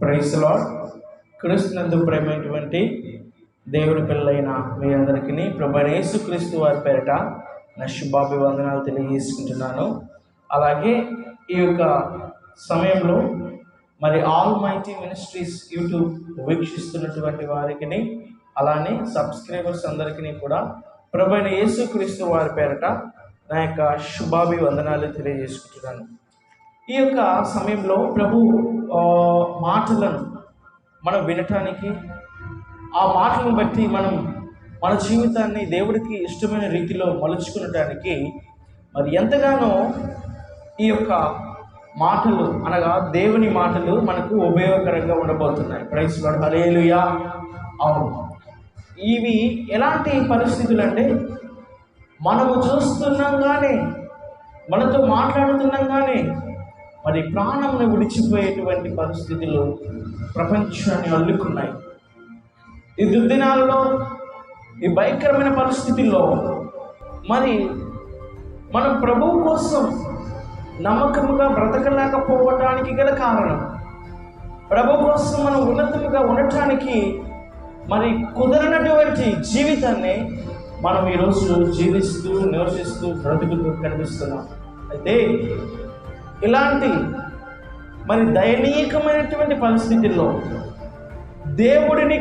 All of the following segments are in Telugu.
Praise lord. క్రీస్తునందు ప్రేమైనటువంటి దేవుని పిల్లలైన మీ అందరికీ ప్రభువైన యేసుక్రీస్తు వారి పేరిట నా శుభాభివందనాలు తెలియజేసుకుంటున్నాను. అలాగే ఈ యొక్క సమయంలో మరి ఆల్ మైటీ మినిస్ట్రీస్ యూట్యూబ్ వీక్షిస్తున్నటువంటి వారికి, అలానే సబ్స్క్రైబర్స్ అందరికీ కూడా ప్రభువైన యేసుక్రీస్తు వారి పేరిట నా యొక్క శుభాభివందనాలు తెలియజేసుకుంటున్నాను. ఈ యొక్క సమయంలో ప్రభు మాటలను మనం వినటానికి, ఆ మాటలను బట్టి మనం మన జీవితాన్ని దేవుడికి ఇష్టమైన రీతిలో మలుచుకునటానికి మరి ఎంతగానో ఈ యొక్క మాటలు అనగా దేవుని మాటలు మనకు ఉపయోగకరంగా ఉండబోతున్నాయి. ప్రైజ్ లార్డ్, హల్లెలూయా. అవును, ఇవి ఎలాంటి పరిస్థితులు అంటే, మనము చూస్తున్నాగానే, మనతో మాట్లాడుతున్నాగానే మరి ప్రాణమును విడిచిపోయేటువంటి పరిస్థితులు ప్రపంచాన్ని అల్లుకున్నాయి. ఈ దుర్దినాలలో, ఈ భయంకరమైన పరిస్థితుల్లో మరి మనం ప్రభువు కోసం నమ్మకముగా బ్రతకలేకపోవడానికి గల కారణం, ప్రభు కోసం మనం ఉన్నతముగా ఉండటానికి మరి కుదరనటువంటి జీవితాన్ని మనం ఈరోజు జీవిస్తూ నివసిస్తూ బ్రతుకుతూ కనిపిస్తున్నాం. అయితే ఇలాంటి మరి దయనీయకమైనటువంటి పరిస్థితుల్లో దేవుడిని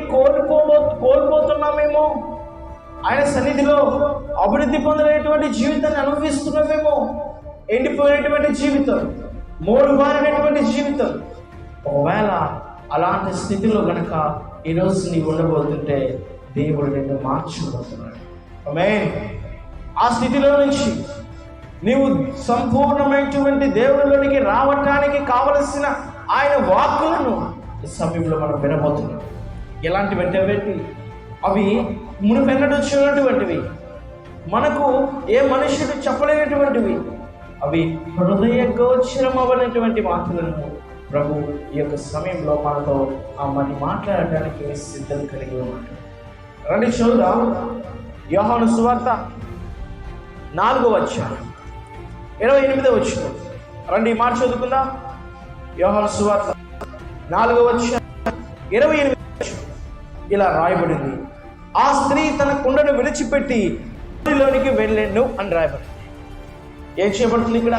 కోల్పోతున్నామేమో, ఆయన సన్నిధిలో అభివృద్ధి పొందలేటువంటి జీవితాన్ని అనుభవిస్తున్నామేమో, ఎండిపోయినటువంటి జీవితం, మోడుబారినటువంటి జీవితం. ఒకవేళ అలాంటి స్థితిలో గనక ఈరోజు నీవు ఉండబోతుంటే దేవుడు నిన్ను మార్చబోతున్నాడు. ఆమేన్. ఆ స్థితిలో నుంచి నీవు సంపూర్ణమైనటువంటి దేవుడిలోనికి రావటానికి కావలసిన ఆయన వాక్కులను ఈ సమయంలో మనం వినబోతున్నాం. ఎలాంటివి అంటే అవి మునుపెన్నడూ చూడనటువంటివి, మనకు ఏ మనుషుడు చెప్పలేనటువంటివి, అవి హృదయ గోచరం అవ్వనటువంటి మాటలను ప్రభు ఈ యొక్క సమయంలో మనతో మరి మాట్లాడటానికి సిద్ధం కలిగి ఉన్నాడు. రండి చూద్దాం. యోహాను సువార్త 4వ అధ్యాయం 28వ వచనం. రండి ఈ మాట చదువుకుందాం. యోహాను సువార్త 4వ అధ్యాయం 28వ వచనం ఇలా రాయబడింది: ఆ స్త్రీ తన కుండను విడిచిపెట్టి ఊరిలోనికి వెళ్ళెను అని రాయబడింది. ఏం చేయబడుతుంది ఇక్కడ?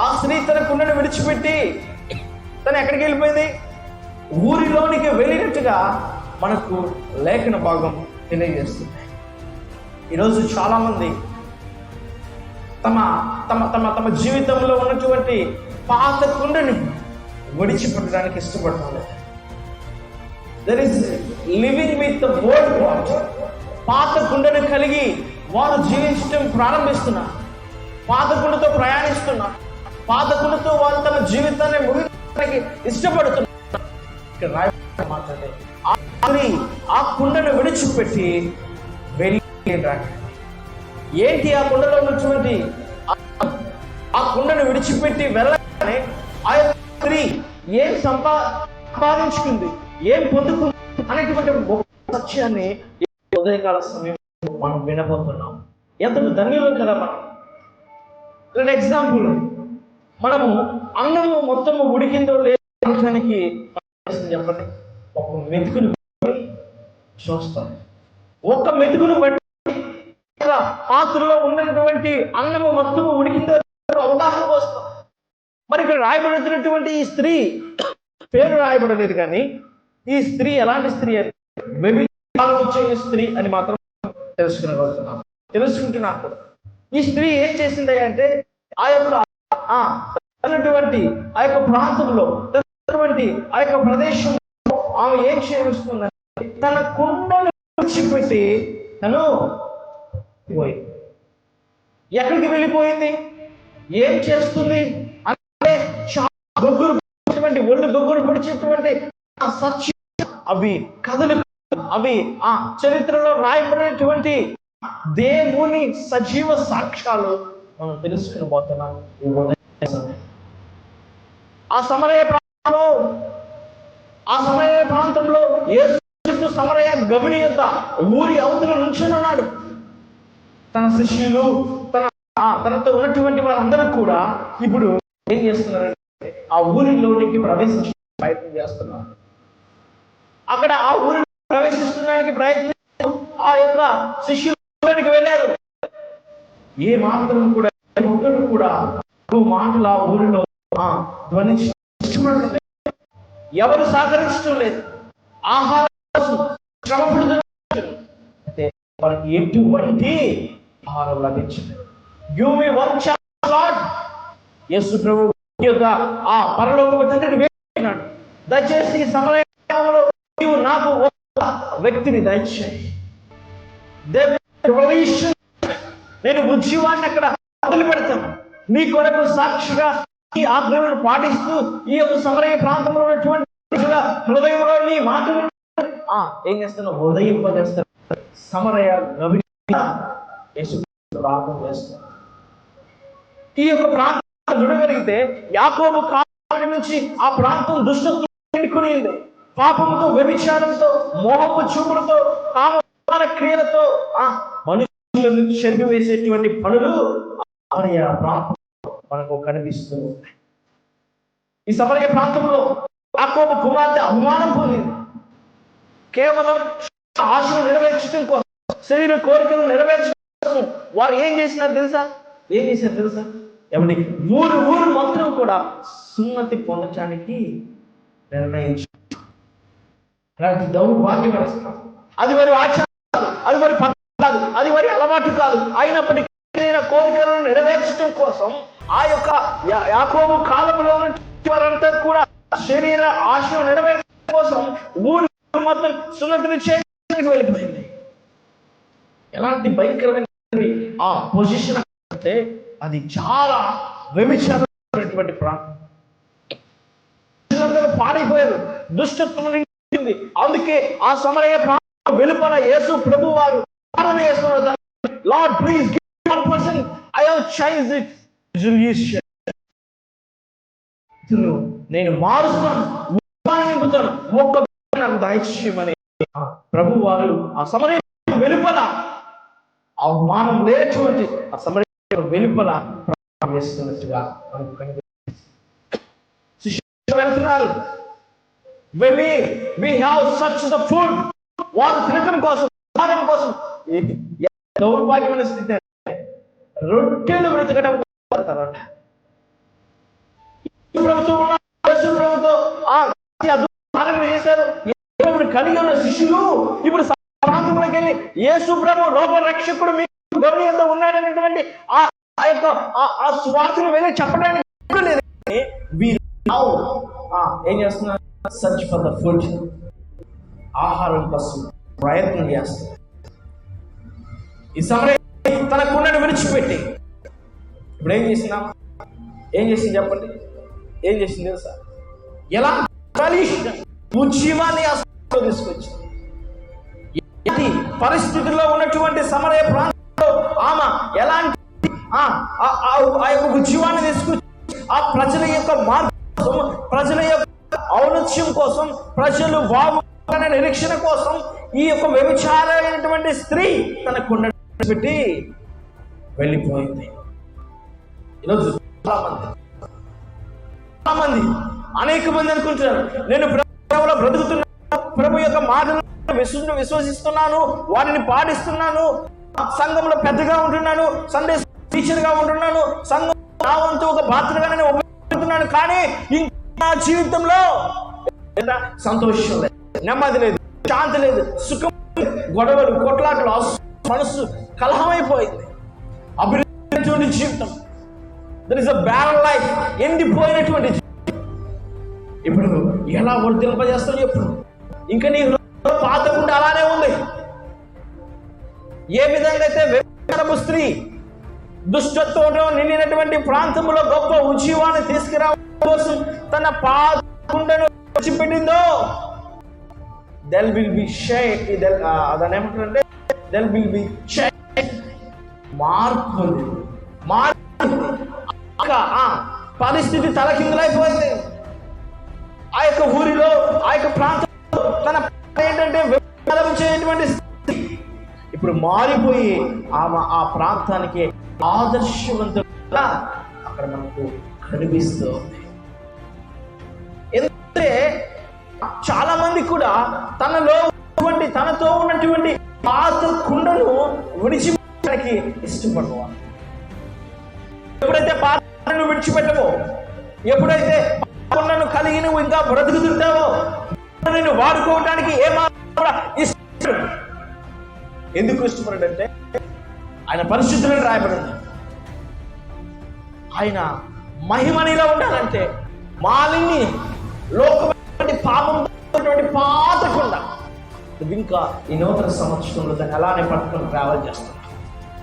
ఆ స్త్రీ తన కుండను విడిచిపెట్టి తను ఎక్కడికి వెళ్ళిపోయింది? ఊరిలోనికి వెళ్ళినట్టుగా మనకు లేఖన భాగం తెలియజేస్తుంది. ఈరోజు చాలామంది తమ తమ తమ తమ జీవితంలో ఉన్నటువంటి పాత కుండని విడిచిపెట్టడానికి ఇష్టపడుతున్నారు. There is living with the old pot. పాత కుండను కలిగి వారు జీవించడం ప్రారంభిస్తున్నారు. పాత కుండతో ప్రయాణిస్తున్నారు. పాత కుండతో వారు తమ జీవితాన్ని ముగించడానికి ఇష్టపడుతున్నారు. ఆ కుండను విడిచిపెట్టి వెళ్ళి, ఏంటి ఆ కుండలో ఉన్నటువంటి ఆ కుండను విడిచిపెట్టి వెళ్ళగానే ఆ యొక్క స్త్రీ ఏం సంపాదించుకుంది, ఏం పొందుకుంది అనేటువంటి సత్యాన్ని ఉదయకాల సమయంలో మనం వినబోతున్నాం. ఎంతకు ధన్యులు కదా మనం. ఫర్ ఎగ్జాంపుల్, మనము అన్నము మొత్తము ఉడికిందో లేదానికి చెప్పండి, ఒక మెతుకుని చూస్తాం. ఒక్క మెతుకును బట్టి పాత్రలో ఉన్నటువంటి అన్నము మొత్తము ఉడికిందో అవగాహన వస్తాం. మరి ఇక్కడ రాయబడుతున్నటువంటి ఈ స్త్రీ పేరు రాయబడలేదు, కానీ ఈ స్త్రీ ఎలాంటి స్త్రీ అని, వచ్చే స్త్రీ అని మాత్రం తెలుసుకుంటున్నా. ఈ స్త్రీ ఏం చేసింది అంటే, ఆ యొక్క ఆ యొక్క ప్రాంతంలో ఆ యొక్క ప్రదేశంలో ఆమె ఏం చేస్తుందంటే, తన కుండను విడిచిపెట్టి తను పోయి ఎక్కడికి వెళ్ళిపోయింది? ఏం చేస్తుంది అంటే, ఒళ్ళు గొగ్గురు పొడిచేటువంటి సత్యం, అవి కథలు, అవి ఆ చరిత్రలో రాయబడినటువంటి దేవుని సజీవ సాక్ష్యాలు మనం తెలుసుకుని పోతున్నాం. ఆ సమరయ ప్రాంతంలో యేసు సమరయ గవిని యొక్క ఊరి అవతల నుంచొని ఉన్నాడు. తన శిష్యులు, తనతో ఉన్నటువంటి వారందరూ కూడా ఇప్పుడు ఏం చేస్తున్నారంటే, ఆ ఊరిలోనికి ప్రవేశించి ప్రయత్నం చేస్తున్నారు. అక్కడ ఆ ఊరిని ప్రవేశించడానికి ప్రయత్నిస్తూ ఆ యొక్క శిష్యులకి వెళ్ళారు. ఏ మాత్రం కూడా ఒకరు కూడా మాటలు ఆ ఊరిలో ధ్వనించడం లేదు. ఎవరు సహకరించడం లేదు. ఆహారం శ్రమ అంటే వాళ్ళకి ఎటువంటి ఆహారం లభించలేదు. Give me one chance lord. యేసు ప్రభు యొక్క ఆ పరలోకపు తండ్రిని వేడుకున్నాడు, దయచేసి ఈ సమయంలో నీవు నాకు ఒక వ్యక్తిని దయచేయి. నేను ఉద్యోగాన్ని అక్కడ మొదలు పెడతాను. నీ కొరకు సాక్షిగా ఈ ఆజ్ఞలను పాటిస్తూ ఈ యొక్క సమరయ ప్రాంతంలో ఉన్నటువంటి హృదయంలో నీ మాటలు ఏం చేస్తున్నావు? ఉదయింపజేస్తాను. సమరయ ప్రార్థన చేస్తాను. ఈ యొక్క ప్రాంతం చూడగలిగితే యాకోబు కాలం నుంచి ఆ ప్రాంతం దుష్టత్వం నిండుకునింది. పాపంతో, వ్యభిచారంతో, మోహపు చూపులతో, కామ క్రియలతో మనుషులను చెరిపి వేసేటువంటి పనులు సమరయ ప్రాంతం మనకు కనిపిస్తూ ఉంటాయి. ఈ సమరయ ప్రాంతంలో యాకోబు కుమార్తె అవమానం పొందింది. కేవలం ఆశను నెరవేర్చడం కోసం, శరీర కోరికలు నెరవేర్చడం కోసం వారు ఏం చేశారు తెలుసా? ఏమండి, ఊరు మొత్తం కూడా సున్నతి పొందడానికి నిర్ణయించారు. దౌర్భాగ్యం. అది మరి ఆచారం కాదు, అది మరి పద్ధతి కాదు, అది మరి అలవాటు కాదు. అయినప్పటికీ కోరికలను నెరవేర్చడం కోసం ఆ యొక్క యాకోబు కాలంలో వారంతా కూడా శరీర ఆశను నెరవేర్చడం కోసం ఊరు మొత్తం సున్నతిని చేయడానికి వెళ్ళిపోయింది. ఎలాంటి భయంకరమైన ఆ పొజిషన్ అంటే అది చాలా వ్యభిచారమైనటువంటి ప్రాంతం. పాడైపోయారు, దుష్టత్వం నిండింది. అందుకే ఆ సమరయ ప్రాంతం వెలుపల యేసు ప్రభు వారు ప్రార్థన చేస్తున్నారు, lord please give one person, I have changed it. నేను మారుస్తాను, ఒక్క నాకు దయచేయమని ప్రభు వారు ఆ సమరయ వెలుపల అవమానం లేనటువంటి ఆ సమరయ వెలుపల వేస్తున్నట్టుగా మనకు కనిపిస్తుంది. శిష్యులు వెళ్తున్నారు, వెళ్ళి we have such the food, వారు తినడం కోసం, ఆహారం కోసం. దౌర్భాగ్యమైన స్థితి. రొట్టెలు వెతకడం పడతారట. చేశారు. కలిగి ఉన్న శిష్యులు ఇప్పుడు ప్రాంతంలోకి వెళ్ళి యేసు ప్రభు లోక రక్షకుడు మీకు గౌరవ ఎంత ఉన్నాడనేటువంటి ఆ యొక్క ఆ స్వార్థను వెళ్ళి చెప్పడానికి ఏం చేస్తున్నారు? సర్చ్ ఫర్ ద ఫుడ్, ఆహారం కోసం ప్రయత్నం చేస్తారు. ఈ సమయం తనకున్నది విడిచిపెట్టి ఇప్పుడు ఏం చేసింది చెప్పండి? ఏం చేసింది తెలుసా? ఎలా ఉద్యమాన్ని తీసుకొచ్చింది. పరిస్థితుల్లో ఉన్నటువంటి సమరయ ప్రాంతంలో ఆమె ఎలాంటి ఆ యొక్క ఉద్యమాన్ని తీసుకొచ్చి ఆ ప్రజల యొక్క మార్పు కోసం, ప్రజల యొక్క ఔన్నత్యం కోసం, ప్రజలు బాగున్న నిరీక్షణ కోసం ఈ యొక్క వ్యభిచారైనటువంటి స్త్రీ తనకు పెట్టి వెళ్ళిపోయింది. ఈరోజు చాలా మంది అనేక మంది అనుకుంటున్నారు, నేను ప్రభువులో బ్రతుకుతున్నాను, ప్రభు యొక్క మాటలను విశ్వసిస్తున్నాను, వారిని పాటిస్తున్నాను, సంఘంలో పెద్దగా ఉంటున్నాను, సండే టీచర్గా ఉంటున్నాను, సంఘం నా వంతు ఒక పాత్రగా నేను ఉపయోగిస్తున్నాను, కానీ ఇంకా జీవితంలో సంతోషం లేదు, నెమ్మది లేదు, శాంతి లేదు, సుఖం, గొడవలు, కొట్లాటలు, మనసు కలహమైపోయింది. అభివృద్ధి జీవితం, that is a barren life, ఎండిపోయినటువంటి జీవితం. ఇప్పుడు ఎలా వర్ధింపజేస్తావు చెప్పు? ఇంకా నీ పాతకుండా అలానే ఉంది. ఏ విధంగా అయితే వ్యభిచారపు స్త్రీ దుష్టత్వంతో నిండినటువంటి ప్రాంతంలో గొప్ప ఉద్యమాన్ని తీసుకురావడం కోసం తన పాతకుండను విడిచిపెట్టిందో, దెల్ విల్ బి షేక్, అదని ఏమంటారంటే దెల్ విల్ బి షేక్, మార్పు పరిస్థితి తలకిందులైపోయింది. ఆ యొక్క ఊరిలో, ఆ యొక్క ప్రాంతంలో తన ఏంటంటే వ్యభిచారం చేయటువంటి ఇప్పుడు మారిపోయి ఆమె ఆ ప్రాంతానికి ఆదర్శవంతులుగా అక్కడ మనకు కనిపిస్తుంది. ఎందుకంటే తనతో ఉన్నటువంటి పాత కుండను విడిచిపెట్టడానికి ఇష్టపడేవాడు. ఎప్పుడైతే పాత్రను విడిచిపెట్టవో, ఎప్పుడైతే కుండను కలిగి నువ్వు ఇంకా బ్రతుకుతుంటావో, నిన్ను వాడుకోవడానికి ఏమాత్రం ఇష్టపడు. ఎందుకు ఇష్టపడంటే ఆయన పరిశుద్ధులను రాయబడింది. ఆయన మహిమనిలో ఉండాలంటే మాలిని లోకమైనటువంటి పాపంతో పాత కుండ ఇంకా ఈ నూతన సంవత్సరంలో దాన్ని అలానే పట్టుకొని ట్రావెల్ చేస్తాం.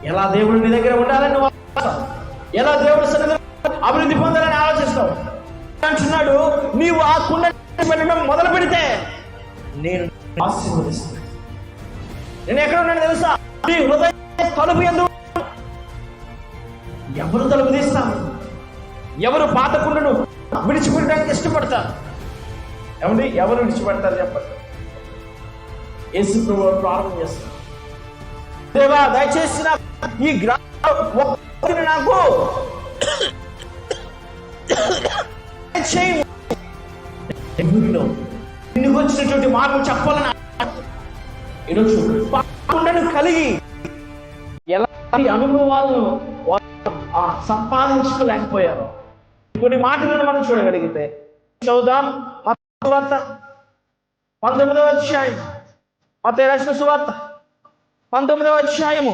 ఎలా దేవుడు నీ దగ్గర ఉండాలని నువ్వు ఆలోచిస్తావు, ఎలా దేవుడి సన్నిధిలో అభివృద్ధి పొందాలని ఆలోచిస్తావు. అంటున్నాడు, నీవు ఆ కుండ పెట్టడం మొదలు పెడితే నేను ఆశీర్వదిస్తాను. నేను ఎక్కడ ఉన్నాను తెలుసా? నీ హృదయ తలుపు ఎందు. ఎవరు తలుపు తీస్తాను? ఎవరు పాత కుండను విడిచిపెట్టడానికి ఇష్టపడతారు? ఏమండి, ఎవరు విడిచిపెడతారు చెప్పండి? యేసు ప్రభువు ప్రార్థన చేస్తారు, దేవా దయచేసి ఈ గ్రామం నాకు నిన్ను వచ్చినటువంటి మార్గం చెప్పాలని ఈరోజు కుండను కలిగి ఎలాంటి అనుభవాలను సంపాదించుకోలేకపోయారు. కొన్ని మాటలను మనం చూడగలిగితే చదువుదాం. 19వ అధ్యాయం, మత్తయి రాసిన సువార్త 19వ అధ్యాయము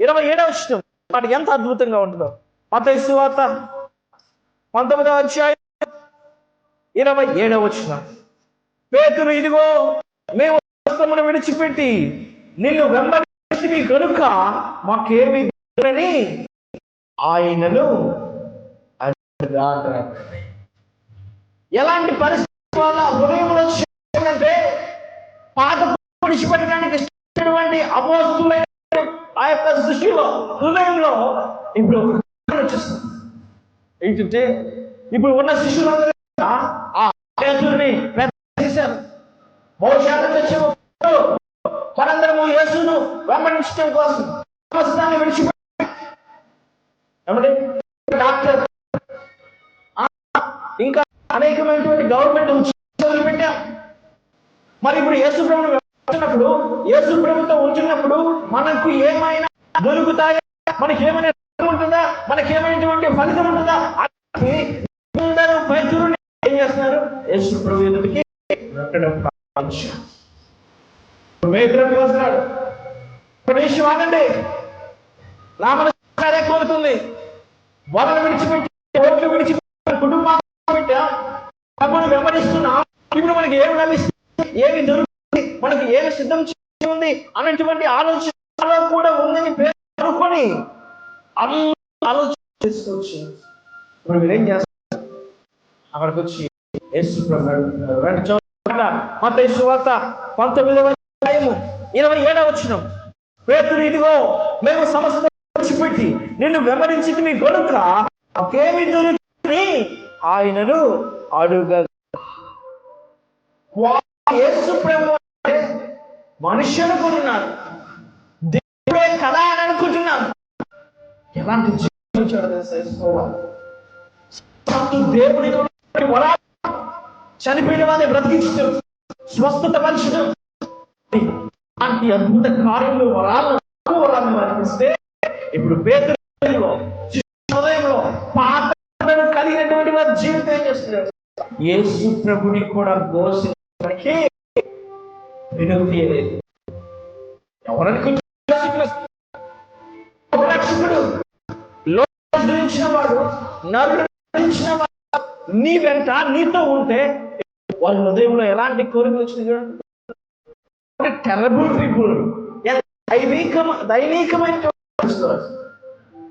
27వ వచనం. వాటికి ఎంత అద్భుతంగా ఉంటుందో. మత్తయి సువార్త 19వ అధ్యాయం 27వ వచనం. పేతురు, ఇదిగో మేము సమస్తమును విడిచిపెట్టి నిన్ను వెంబడించితిమి కనుక మాకేమి అని ఆయనను అడిగాడు. ఎలాంటి పరిస్థితి వల్ల హృదయంలో అంటే పాత విడిచిపెట్టడానికి ఇష్టమైనటువంటి అపోస్తులైన ఆ యొక్క దృష్టిలో హృదయంలో ఇప్పుడు వచ్చేస్తుంది. ఏంటంటే ఇప్పుడు ఉన్న శిష్యులందరూ ఆ పేతురుని చేశారు. మనందరము యేసును వెంబడించడం కోసం సమస్తాన్ని విడిచిపెట్టి డాక్టర్ ఇంకా అనేకమైనటువంటి గవర్నమెంట్ ఉద్యోగాలు పెట్టాం. మరి ఇప్పుడు యేసు ప్రభువును వెంబడించినప్పుడు, యేసు ప్రభుతో ఉంటున్నప్పుడు మనకు ఏమైనా దొరుకుతాయా? మనకి ఏమైనా ఉంటుందా? మనకేమైనటువంటి ఫలితం ఉంటుందా? అందరూ పేతురుని ఏం చేస్తున్నారు? యేసు ప్రభు ఎదుటికి వస్తున్నాడు. విషయం ఆగండి, నా మనసు అదే కోరుతుంది. వాళ్ళని విడిచిపెట్టి, ఓట్లు విడిచిపెట్టి, కుటుంబాన్ని పెట్టాను వెంబడిస్తున్నాం. ఇప్పుడు మనకి ఏమి లభిస్తుంది, ఏమి దొరుకుతుంది, మనకి ఏమి సిద్ధం ఉంది అనేటువంటి ఆలోచన కూడా ఉందని పేరు అనుకొని ఆలోచన చేసుకోవచ్చు. ఇప్పుడు మీరేం చేస్తారు? అక్కడికి వచ్చి యేసు ప్రభు మత్తయి సువార్త 19వ అధ్యాయము 27వ వచనం. పేతురు, ఇదిగో మేము సమస్త విడిచిపెట్టి నిన్ను వెంబడించితిమి గనుక మాకేమి దొరుకుతుంది ఆయనను అడుగగా. యేసు ప్రభు అంటే మనిషి అనుకుంటున్నారు, దేవుడే కదా అని అనుకుంటున్నారు. ఎలాంటి జీవించాడు తెలుసుకోవాలి. దేవుడి చనిపోయిన వారిని బ్రతికించడం, స్వస్థత పరిచయం, అలాంటి అద్భుత కార్యంలో వరాలను వర్తిస్తే ఇప్పుడు పేతురు హృదయంలో పాత్రను కలిగినటువంటి వారి జీవితం ఏం చేస్తున్నారు? యేసు ప్రభుని కూడా ఘోషించడానికి వినలేదు. ఎవరనుకుంటున్నారు? రక్షకుడు ధరించిన వాడు, నరుడు ధరించిన వాడు నీ వెంట నీతో ఉంటే వాళ్ళ హృదయంలో ఎలాంటి కోరికలు వచ్చినాయి చూడండి. టెరబుల్ పీపుల్, దైవికమైన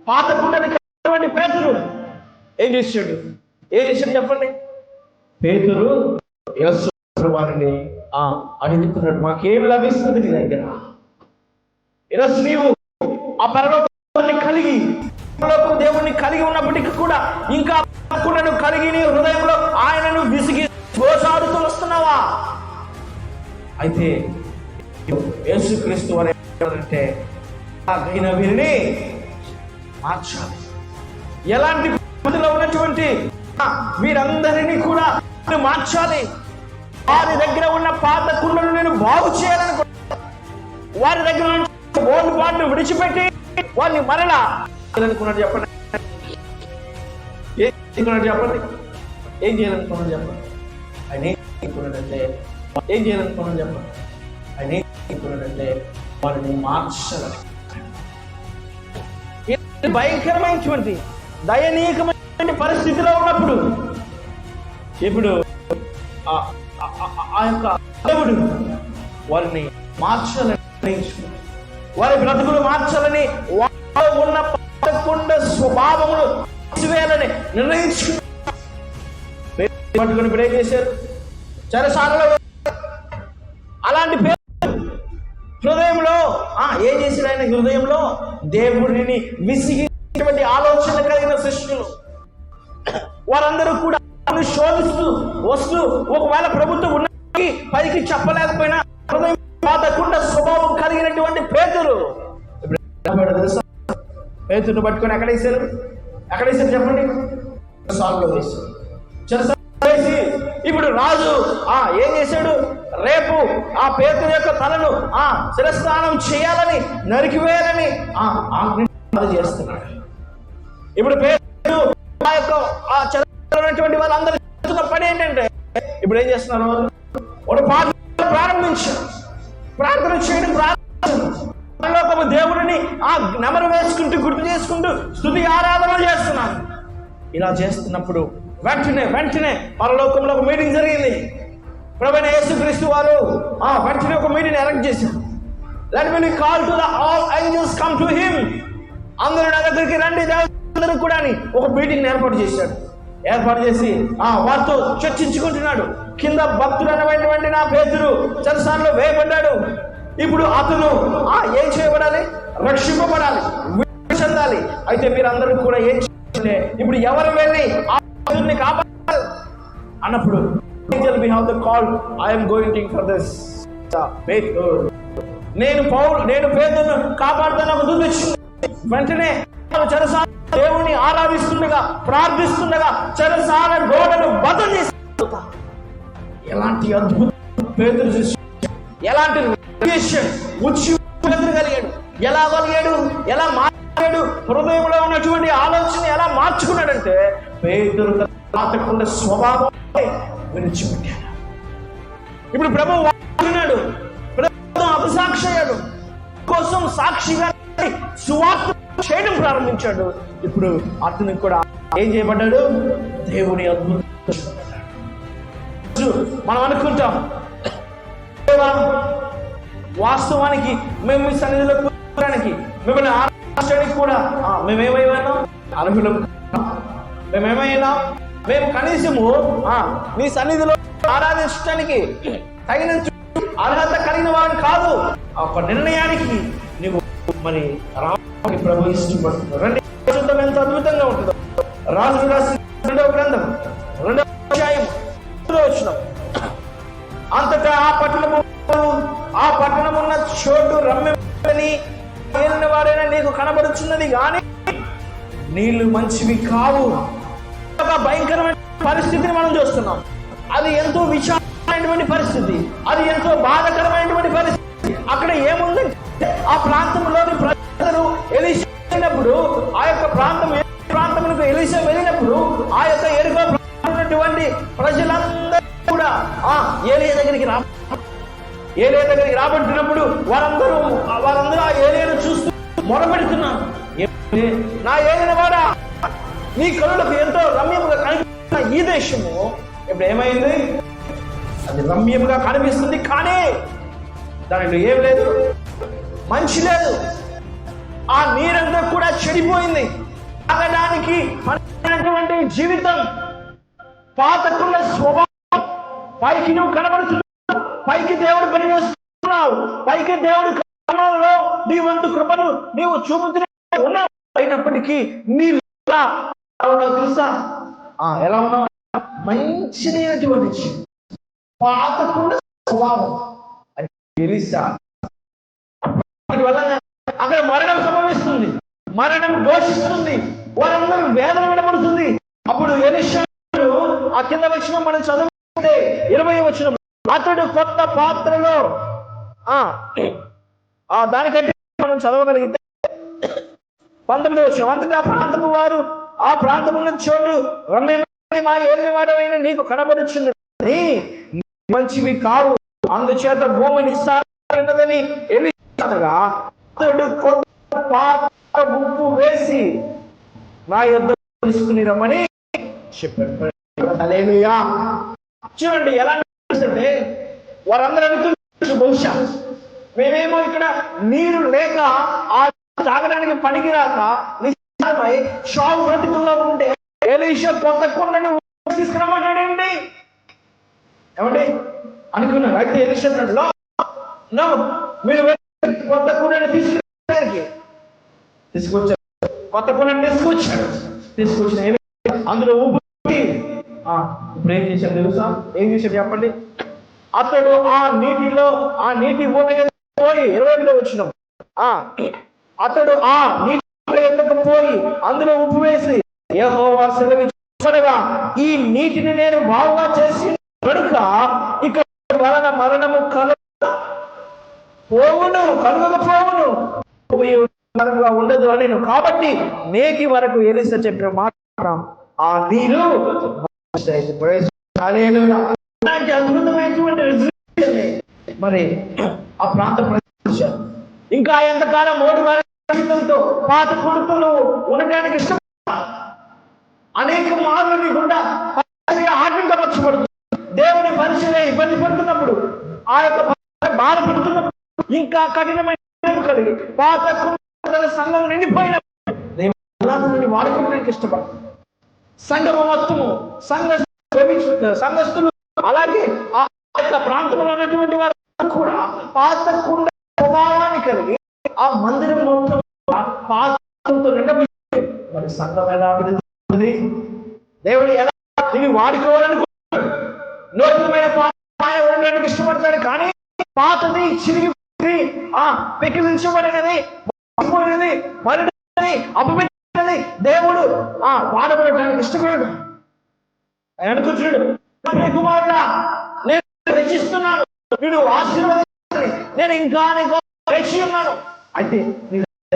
పాత కుండని పేతురు ఏం చేశాడు చెప్పండి. పేతురు యేసు ప్రభువుని అడుగుతున్నాడు, మాకేం లభిస్తుంది నీ దగ్గర? ఈరోజు నీవు ఆ పరలోకాన్ని కలిగి, దేవుణ్ణి కలిగి ఉన్నప్పటికీ కూడా ఇంకా కుండను కలిగి నీ హృదయంలో ఆయనను విసిగి దోషాడుతూ వస్తున్నావా? అయితే యేసుక్రీస్తు వారు అంటే వీరిని మార్చాలి. ఎలాంటి పరిస్థితిలో ఉన్నటువంటి వీరందరినీ కూడా మార్చాలి. వారి దగ్గర ఉన్న పాత కుండను నేను బాగు చేయాలనుకున్నాను. వారి దగ్గర ఉన్న ఓల్డ్ పాటను విడిచిపెట్టి వారిని మరలా చేయాలనుకున్నాడు. చెప్పండి, చెప్పండి, ఏం చేయాలనుకున్నాడు చెప్పండి. ఆయన ఏమనుకున్నాడంటే ఏం చేయాలనుకున్నాడు చెప్పండి. ఆయన ఏమనుకున్నాడంటే వారిని మార్చాలని. భయంకరమైనటువంటి దయనీయమైన పరిస్థితిలో ఉన్నప్పుడు ఇప్పుడు ఆ యొక్క దేవుడు వారిని మార్చాలని నిర్ణయించుకున్నాడు. వారి బ్రతుకులు మార్చాలని, వారిలో ఉన్న పదకొండ స్వభావములు తీసివేయాలని నిర్ణయించుకున్నాడు. పట్టుకుని ఇప్పుడు ఏం చేశారు? చెరసాలలో అలాంటి పేరు హృదయంలో ఏం చేశాడు? ఆయన హృదయంలో దేవుడిని విసిగించేటువంటి ఆలోచన కలిగిన శిష్యులు వారందరూ కూడా శోధిస్తూ వస్తూ, ఒకవేళ ప్రభుత్వం ఉన్నది పైకి చెప్పలేకపోయినా హృదయం పాతకుండా స్వభావం కలిగినటువంటి పేతురు పేతురును పట్టుకొని ఎక్కడేశారు చెప్పండి. చెరసాలలో వేశారు. చెరసాలలో వేసి ఇప్పుడు రాజు ఏం చేశాడు? రేపు ఆ పేతురు యొక్క తలను శిరస్నానం చేయాలని, నరికివేయాలని ఆజ్ఞ చేస్తున్నాడు. ఇప్పుడు పేతురు ఆ యొక్క చెరసాలటువంటి వాళ్ళందరూ చేస్తున్న పని ఏంటంటే ఇప్పుడు ఏం చేస్తున్నారు? వాడు ప్రారంభించారు, ప్రార్థన చేయడం ప్రారంభించారు. దేవుడిని నెమరు వేసుకుంటూ, గుర్తు చేసుకుంటూ స్తుతి ఆరాధనలు చేస్తున్నాను. ఇలా చేస్తున్నప్పుడు వెంటనే పరలోకంలో ఒక మీటింగ్ జరిగింది. ప్రభువైన యేసుక్రీస్తు వారు వెంటనే ఒక మీటింగ్ ఎలక్ట్ చేశారు. Let me call to the all angels come to him. అందరూ నా దగ్గరికి రండి, అందరూ కూడా ఒక మీటింగ్ ఏర్పాటు చేసి వారితో చర్చించుకుంటున్నాడు. కింద భక్తుడైనటువంటి నా పేతురు చెరసాలలో వేయబడ్డాడు. ఇప్పుడు అతను ఏం చేయబడాలి? రక్షింపబడాలి, చెందాలి. అయితే మీరందరూ కూడా ఏం చేయాలి? ఇప్పుడు ఎవరు వెళ్ళి ఆ పేతురుని కాపాడాలి అన్నప్పుడు we have the call, I am going for this నేను పేతురును కాపాడుతాను ఒక దూత వచ్చింది. వెంటనే చెరసాల దేవుని ఆరాధిస్తుండగా, ప్రార్థిస్తుండగా చెరసాల గోడను బద్దలు చేసి, ఎలాంటి అద్భుతం పేతురు చేసి, ఎలాంటి కలిగాడు, ఎలా మాట్లాడాడు, హృదయంలో ఉన్నటువంటి ఆలోచన ఎలా మార్చుకున్నాడంటే పేతురు పాతకుండా స్వభావం విడిచిపెట్టాడు. ఇప్పుడు ప్రభువు వాడుతున్నాడు, ప్రభుత్వం అభిసాక్షి అయ్యాడు, కోసం సాక్షిగా సువార్త చేయడం ప్రారంభించాడు. ఇప్పుడు అతనికి కూడా ఏం చేయబడ్డాడు? దేవుని అద్భుతం. మనం అనుకుంటాం వాస్తవానికి మేము మీ సన్నిధిలో కూర్చోడానికి, మిమ్మల్ని ఆరాధించడానికి కూడా మేమేమైనా అనుకూలం. మేము కనీసము మీ సన్నిధిలో ఆరాధించడానికి తగినంత అర్హత కలిగిన వారిని కాదు. ఒక నిర్ణయానికి నువ్వు మరి రాముడికి ప్రభు ఇష్టపడుతున్నావు. రండి, ఎంత అద్భుతంగా ఉంటుందో. రాజులు రాసిన 2వ గ్రంథం 2వ అధ్యాయం 3వ వచనం. అంతటా ఆ పట్టణమున్న చోటు రమ్యని ఏలిన వారైనా నీకు కనబడుచున్నది కానీ నీళ్లు మంచివి కావు. ఒక భయంకరమైన పరిస్థితిని మనం చూస్తున్నాం. అది ఎంతో విచారమైనటువంటి పరిస్థితి, అది ఎంతో బాధకరమైనటువంటి పరిస్థితి. అక్కడ ఏముందంటే ఆ ప్రాంతంలోని ప్రజలు ఎలీషా వెళ్ళినప్పుడు, ఆ యొక్క ప్రాంతములకు ఎలీషా వెళ్ళినప్పుడు ఆ యొక్క ఎరుకో ఉన్నటువంటి ప్రజలందరూ కూడా ఏలియా దగ్గరికి రాబట్టినప్పుడు వారందరూ ఆ ఏలియాను చూస్తూ మొరపెడుతున్నారు, నా ఏలిన వాడా, నీ కనులకు ఎంతో రమ్యముగా కనిపిస్తున్న ఈ దేశము ఇప్పుడు ఏమైంది? అది రమ్యముగా కనిపిస్తుంది కానీ దానిలో ఏం లేదు, మంచి లేదు. ఆ నీరంతా కూడా చెడిపోయింది. తాగడానికి మనటువంటి జీవితం, పాతకున్న స్వభావం, పైకి నువ్వు కనబడుతున్నావు, పైకి దేవుడు పని చేస్తున్నావు, పైకి దేవుడు కర్మలో నీ వంతు కృపను నీవు చూపుతున్నావు ఉన్నావు. అయినప్పటికీ నీ తెలుసా ఎలా ఉన్నావు? మంచినటువంటి పాతకున్న స్వభావం. ఎలీషా అక్కడ మరణం సంభవిస్తుంది, మరణం ఘోషిస్తుంది, వారందరూ వేదన వినబడుతుంది. అప్పుడు ఎలీషా కింద వచనం మనం చదువుకుంటే 20వ వచనం అతడు కొత్త పాత్రలో దానికంటే మనం చదవగలిగితే 19వ వచనం, అంతటా ప్రాంతము వారు ఆ ప్రాంతమున్న చోటు మా ఏలినవాడమైన నీకు కనబడుచున్నది మంచివి కావు, అందుచేత భూమిని ఇస్తానని ఎలిషా అతడు కొత్త పాత్ర ఉప్పు వేసి నా యొద్ద తీసుకుని రమ్మని చెప్పాడు. హల్లెలూయా. చూడండి ఎలా అంటే వారందరూ అనుకుంటున్నారు, బహుశా మేమేమో ఇక్కడ నీరు లేక ఆ తాగడానికి పనికిరాక నిశ్చయమై షావు బ్రతుకుల్లో ఉంటే ఎలీషా కొత్త కుండని తీసుకురమ్మంటాడేంటి ఏమండి అనుకున్నారు. అయితే ఎలీషా మీరు కొత్త కుండని తీసుకొచ్చారు, కొత్త కుండని తీసుకొచ్చిన అందులో ఉప్పు ఇప్పుడు ఏం చేశాడు తెలుసా? ఏం చేశాడు చెప్పండి. అతడు ఆ నీటి పోయి 20లో వచ్చినాం, అతడు ఆ నీటి ఎందుకు పోయి అందులో ఉప్పు వేసి యెహోవా సెలవిచ్చగా ఈ నీటిని నేను బాగుగా చేసి కనుక ఇక మరణము కలుగకపోవును ఉండదు అని. కాబట్టి నేటి వరకు ఎలీషా చెప్పిన మాట ఆ నీరు అద్భుతమైనటువంటి మరి ఆ ప్రాంత ప్రదేశాలు ఇంకా ఎంతకాలం మోటుతో పాత కొడుకులు ఉండడానికి ఇష్టం అనేక మార్లు నీకుండా ఆటంకపరచబడుతుంది. దేవుని మనిషిని ఇబ్బంది పడుతున్నప్పుడు, ఆ యొక్క బాధపడుతున్నప్పుడు, ఇంకా కఠినమైన కలిగి పాత సంఘం నిండిపోయినప్పుడు వాడుకోవడానికి ఇష్టపడుతుంది. సంఘం మొత్తము సంఘస్థులు అలాగే ఆ యొక్క ప్రాంతంలో ఉన్నటువంటి వారు కూడా పాత కుండ స్వభావాన్ని కలిగి ఆ మందిరం మొత్తం పాత్రతో నిండబడి మరి సంఘం ఎలా అభివృద్ధి దేవుడు ఎలా ఇది వాడుకోవాలనుకుంటున్నాడు. నూతనమైన ఉండడానికి ఇష్టపడతాడు, కానీ పాతది చిరిగి పెకిలించబడినది మరణి అపవిత్రది దేవుడు వాడబడటానికి ఇష్టపడాడు. ఆయన అనుకుంటున్నాడు, కుమారుడా నేను రక్షిస్తున్నాను, వీడు ఆశీర్వదించాలి, నేను ఇంకా రక్షి ఉన్నాను. అయితే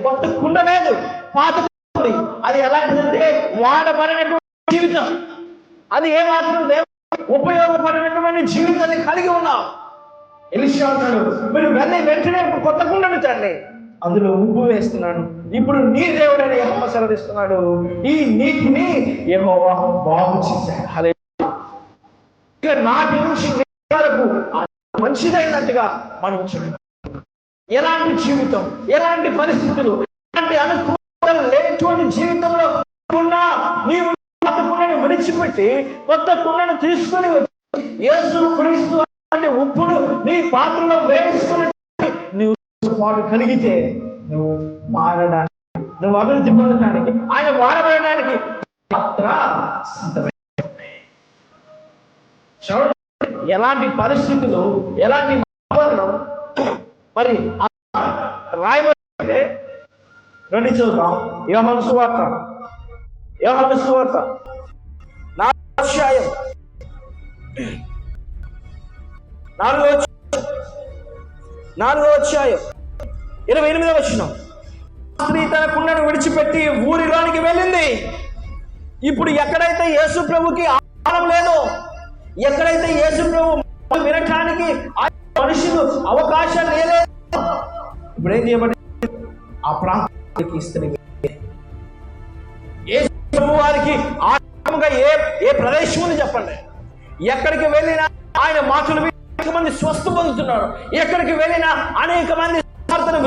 కొత్త కుండ లేదు, పాత కుండ. అది ఎలాంటిదంటే వాడబడినటువంటి జీవితం, అది ఏమాత్రం ఉపయోగపడినటువంటి జీవితాన్ని కలిగి ఉన్నావు. ఎలీషా అంటాడు, మీరు వెంటనే కొత్త కుండను తండ్రి అందులో ఉప్పు వేస్తున్నాను, ఇప్పుడు నీ దేవుడైన యెహోవా సెలవిస్తున్నాడు, ఈ నీటిని యెహోవా బాగు చేశాడు. హల్లెలూయా. ఇక నాటి నుంచి వరకు మంచిదైనట్టుగా మనం చూడాలి. ఎలాంటి జీవితం, ఎలాంటి పరిస్థితులు, ఎలాంటి అనుకూలతలు లేనటువంటి జీవితంలో ఉన్నా నీవు కొత్త కుండను విడిచిపెట్టి కొత్త కుండను తీసుకుని యేసు క్రీస్తు అంటే ఉప్పును నీ పాత్రలో వేసుకుని నువ్వు వాడు కలిగితే నువ్వు మారడానికి, నువ్వు అభివృద్ధి పొందడానికి, ఆయన వాడబడడానికి పాత్ర ఎలాంటి పరిస్థితులు, ఎలాంటి మరి రాయబడితే రండి చూద్దాం. యోహాను సువార్త 4వ అధ్యాయం 28వ వచనం. స్త్రీ తన కుండను విడిచిపెట్టి ఊరిలోనికి వెళ్ళింది. ఇప్పుడు ఎక్కడైతే యేసు ప్రభుకి ఆహారం లేదో, ఎక్కడైతే యేసు ప్రభు వినటానికి మనుషులు అవకాశం లేదు, ఇప్పుడు ఏం చేయబడి ఆ ప్రాంతానికి స్త్రీ యేసు ప్రభు వారికి ఆహారంగా ఏ ప్రదేశం ఉంది చెప్పండి. ఎక్కడికి వెళ్ళినా ఆయన మాటలు అనేక మంది స్వస్థ పొందుతున్నారు. ఎక్కడికి వెళ్ళినా అనేక మంది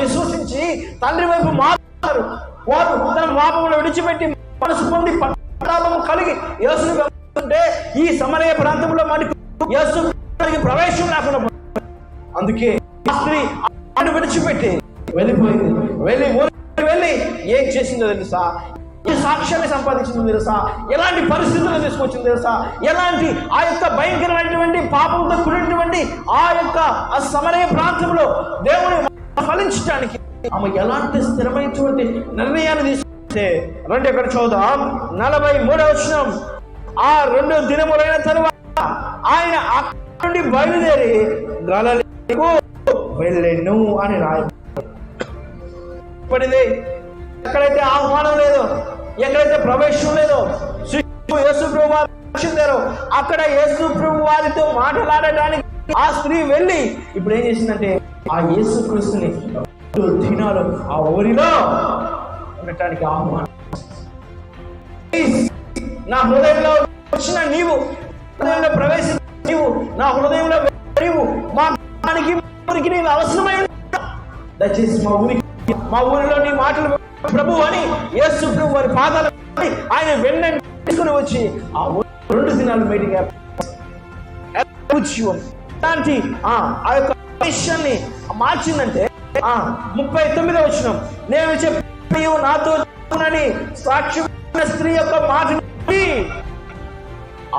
విశ్వసించి తండ్రి వైపు మారుతారు. వారు తన పాపమును విడిచిపెట్టి మనసు పొంది పశ్చాత్తాపము కలిగి యేసును వెంబడిస్తుంటే ఈ సమరయ ప్రాంతంలో మనకు యేసుకి ప్రవేశం లేకుండా, అందుకే స్త్రీ ఆయన విడిచిపెట్టి వెళ్ళిపోయింది. వెళ్ళి ఏం చేసిందో తెలుసా? ఈ సాక్ష్యాన్ని సంపాదించింది తెలుసా? ఎలాంటి పరిస్థితులు తీసుకొచ్చింది తెలుసా? ఎలాంటి ఆ యొక్క భయంకరమైనటువంటి పాపంతో కూడినటువంటి ఆ యొక్క ఆ సమరయ ప్రాంతంలో దేవుని ఫలించడానికి ఆమె ఎలాంటి స్థిరమైనటువంటి నిర్ణయాన్ని తీసుకుంటే రెండు ఎక్కడ చూద్దాం. 43వ వచనం. ఆ 2 దినములైన తరువాత ఆయన నుండి బయలుదేరి గలిలయకు వెళ్ళెను అని రాయబడింది. ఎక్కడైతే ఆహ్వానం లేదో, ఎక్కడైతే ప్రవేశం లేదో, యేసు ప్రభు వారు వచ్చిందారో అక్కడ యేసు ప్రభు వారితో మాట్లాడడానికి ఆ స్త్రీ వెళ్ళి ఇప్పుడు ఏం చేసిందంటే ఆ యేసు క్రీస్తుని 2 దినాలు ఆ ఊరిలో ఉండటానికి ఆహ్వానం. నా హృదయంలో వచ్చిన నీవు, హృదయంలో ప్రవేశించిన నీవు, నా హృదయంలో నీవు మా ఊరికి నీవు అవసరమై దయచేసి మా ఊరిలో నీ మాటలు ప్రభు అని యేసు ప్రభు వారి పాదాలు ఆయన వెంటనే తీసుకుని వచ్చి ఆ 2 దినాలు మీటింగ్ అలాంటి ఆ యొక్క విషయాన్ని మార్చిందంటే 39వ వచనం, నేను చెప్పి నాతో సాక్షి స్త్రీ యొక్క మాట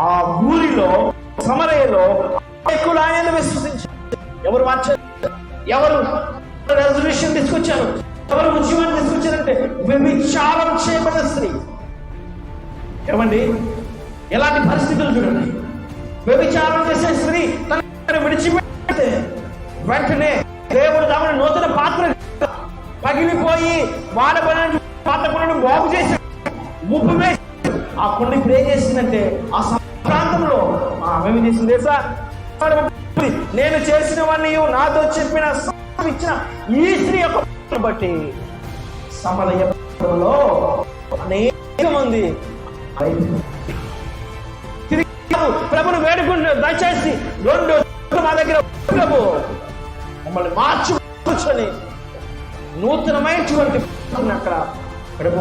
ఆ ఊరిలో సమరయలో ఎక్కువ ఆయన విశ్వసించారు. ఎవరు మార్చారు? ఎవరు రెజల్యూషన్ తీసుకొచ్చారు? ఎవరు ఉద్యమాన్ని తీసుకొచ్చారంటే వ్యభిచారం చేయబడిన స్త్రీ. ఏమండి, ఎలాంటి పరిస్థితులు చూడండి. వ్యభిచారం చేసే స్త్రీ తన విడిచిపెడితే వెంటనే దేవుడు తమను నూతన పాత్ర పగిలిపోయి వాడబడిన పాత్ర కుండను బాగు చేసి ముప్పు వేసి ఆ కుండ ఇప్పుడు ఏం చేసిందంటే ఆ ప్రాంతంలో ఆమె చేసింది తెలుసా? నేను చేసినవన్నీ నాతో చెప్పిన ఇచ్చిన ఈ స్త్రీ యొక్క బట్టి సమరయంలో అనేక మంది ప్రభును వేడుకుంటున్నారు. దయచేసి 2 మా దగ్గర ప్రభు మమ్మల్ని మార్చుకొని నూతనమైనటువంటి అక్కడ ప్రభు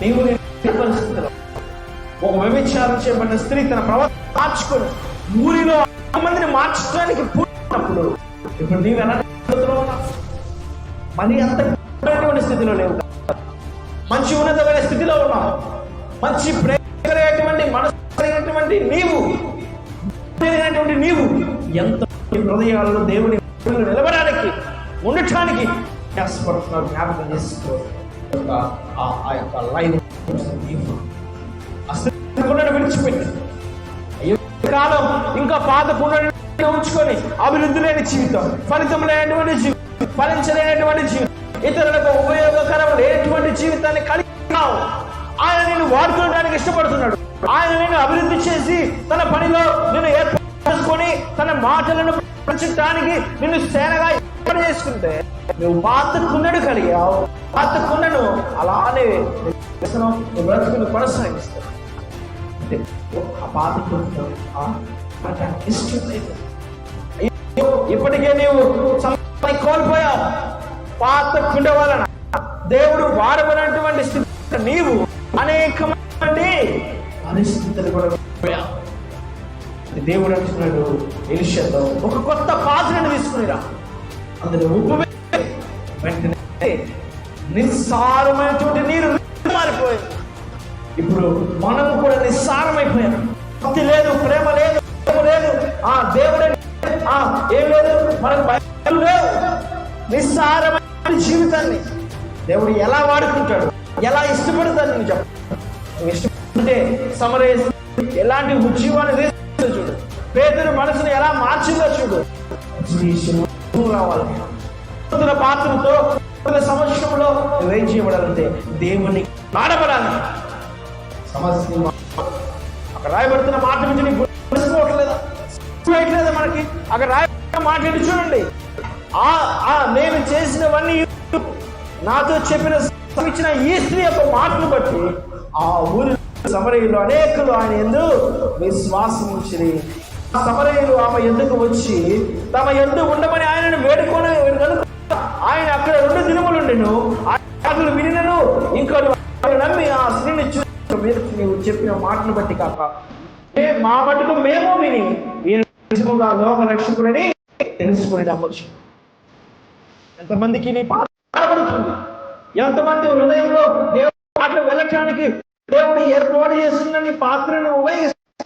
నీవు పరిస్థితిలో ఒక వ్యభిచారం చేయబడిన స్త్రీ తన ప్రవర్తన మార్చుకొని ఊరిలో మందిని మార్చడానికి పూర్తినప్పుడు ఇప్పుడు నీవు ఎలా మరి అంత స్థితిలో లేవు, మంచి ఉన్నతమైన స్థితిలో ఉన్నావు, మంచి ప్రేమైనటువంటి మనసు కలిగినటువంటి నీవు ఎంత హృదయాలలో దేవుని నిలబడడానికి ఉండటానికి ప్రయాసపడుతున్నారు. జ్ఞాపకం చేసుకో ఆ యొక్క లైన్ కుండను విడిచిపెట్టి కాలం ఇంకా పాత కుండను ఉంచుకొని అభివృద్ధి లేని జీవితం, ఫలితం లేనటువంటి జీవితం, ఫలించలేనటువంటి జీవితం, ఇతరులకు ఉపయోగకరం లేనటువంటి జీవితాన్ని కలిగి ఆయన నేను వాడుకోవడానికి ఇష్టపడుతున్నాడు. ఆయన నేను అభివృద్ధి చేసి తన పనిలో నేను ఏర్పరచుకొని తన మాటలను ప్రచురడానికి నిన్ను సేనగా ఏర్పాటు చేసుకుంటే నువ్వు పాత కుండను కలిగావు. పాత కుండను అలానే బ్రతుకును కొనసాగిస్తావు. ఆ పాత కుండ ఇష్టం లేదు. ఇప్పటికే నీవు కోల్పోయావు. పాత కుండ వలన దేవుడు వాడబడినటువంటి స్థితి నీవు అనేకమంది పరిస్థితులు కూడా పోయావు. దేవుడు అంటున్నాడు ఎలీషాతో, ఒక కొత్త పాత్రను తీసుకునిరా, అందులో ఉప్పు వెంటనే నిస్సారమైనటువంటి నీరు మారిపోయింది. ఇప్పుడు మనము కూడా నిస్సారమైపోయాం. భక్తి లేదు, ప్రేమ లేదు, దేవుడే ఏం లేదు, మనకు భయం లేవు. నిస్సారమైన జీవితాన్ని దేవుడు ఎలా వాడుకుంటాడు, ఎలా ఇష్టపడతాడు నేను చెప్ప. ఇష్టపడితే సమరయ ఎలాంటి ఉద్యోగాన్ని చూడు, పేదల మనసును ఎలా మార్చిందో చూడు. రావాలి పాత్రతో సంవత్సరంలో నువ్వేం చేయబడాలంటే దేవుని వాడబడాలి. సమస్య అక్కడ రాయబడుతున్న మాట నుంచి నీకు గుర్తుకోవట్లేదా? మనకి అక్కడ రాయబడిన మాట చూడండి. నేను చేసినవన్నీ నాతో చెప్పిన ఈ స్త్రీ యొక్క మాటను బట్టి ఆ ఊరి సమరయులు అనేకులు ఆయన యందు విశ్వాసం ఉంచిరి. ఆ సమరయులు ఆమె ఎందుకు వచ్చి తమ ఎందు ఉండమని ఆయనను వేడుకొని ఆయన అక్కడ 2 దినములు ఉండెను. ఆయన వినినను ఇంకా నమ్మి ఆ స్త్రీని చూసి నీవు చెప్పిన మాటను బట్టి కాక మా మటుకు మేము విని ఈయన లోక రక్షకుడని తెలుసుకుని నమ్మచ్చు. ఎంతమందికి నీ పాట పడుతుంది, ఎంతమంది హృదయంలో దేవుడి పాటలు వెళ్ళటానికి దేవుడు ఏర్పాటు చేస్తున్న నీ పాత్రను ఉపయోగిస్తుంది.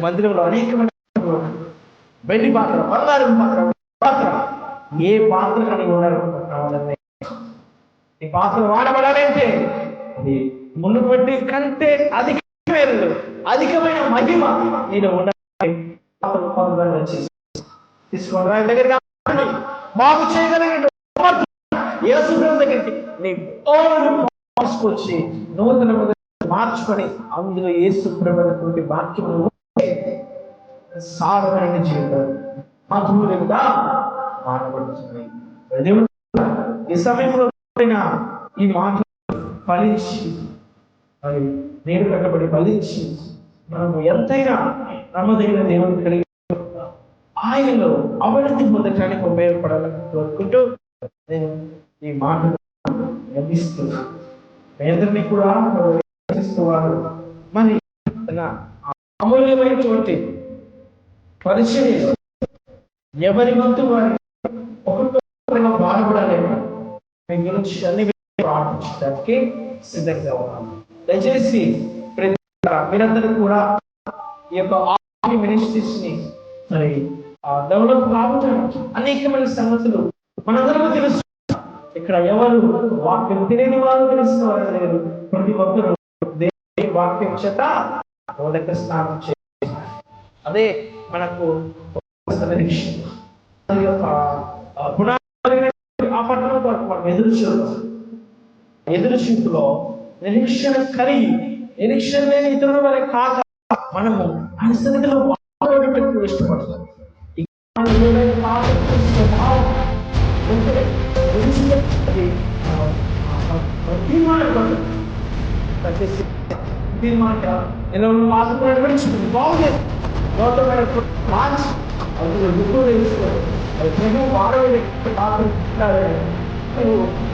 మందిరంలో అనేకమైన వెండి పాత్ర, బంగారం పాత్ర, ఏ పాత్ర కానీ ఉండాలనుకుంటున్నావు. ఈ పాత్ర వాడబడాలంటే అది మునుపటి కంటే అధికమైన అధికమైన మహిమ నేను ఉండాలి. తీసుకోండి ఆయన దగ్గరికి బాగు చేయగలిగిన యేసు ప్రభు దగ్గరికి నీ తీసుకొచ్చి నూతన మార్చుకొని అందులో యేసు ప్రభువుటువంటి వాక్యము సాధారణ జీవితం మధురంగా మారబడుతుంది. ఈ సమయంలో ఈ మాట ఫలించి మరి నేను కట్టబడి ఫలించి మనము ఎంతైనా నమ్మదగిన దేవుని కలిగి ఆయనలో అభివృద్ధి పొందడానికి ఉపయోగపడాలని కోరుకుంటూ నేను ఈ మాటలు గమనిస్తున్నాను. పేదరిని కూడా వారు మరి అమూల్యమైనటువంటి పరిచయం ఎవరి వంతు వారి ఒకరితో బాధపడలేక మీ గురించి అన్ని ప్రార్థించడానికి సిద్ధంగా ఉన్నాను. దయచేసి మీరందరూ కూడా ఈ యొక్క ఆర్మీ మినిస్ట్రీస్ ని మరి డెవలప్ కావడానికి అనేకమైన సంగతులు మనందరూ తెలుసు. ఇక్కడ ఎవరు వాక్యం తెలియని వారు తెలిసిన వారు లేరు. ప్రతి ఒక్కరు దేవుని వాక్యం చేత బోధక స్నానం చేయాలి. అదే మనకు ఆ పట్టణం వరకు మనం ఎదురు చూపులో నిరీక్షణ కలిగి నిరీక్షణ లేని ఇతరుల వల్ల కాక మనము పరిస్థితిలో ఇష్టపడతాం. బాగుంది మార్చి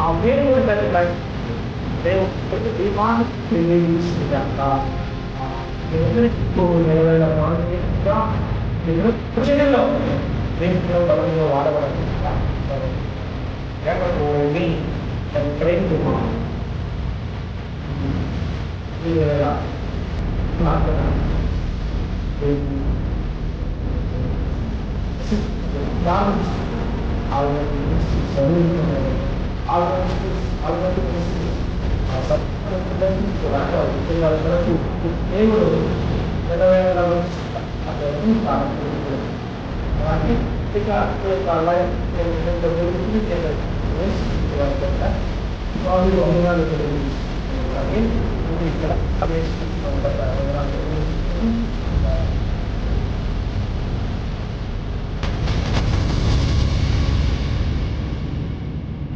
ఆ పేరు వాడబడాలి. ఇక్కడ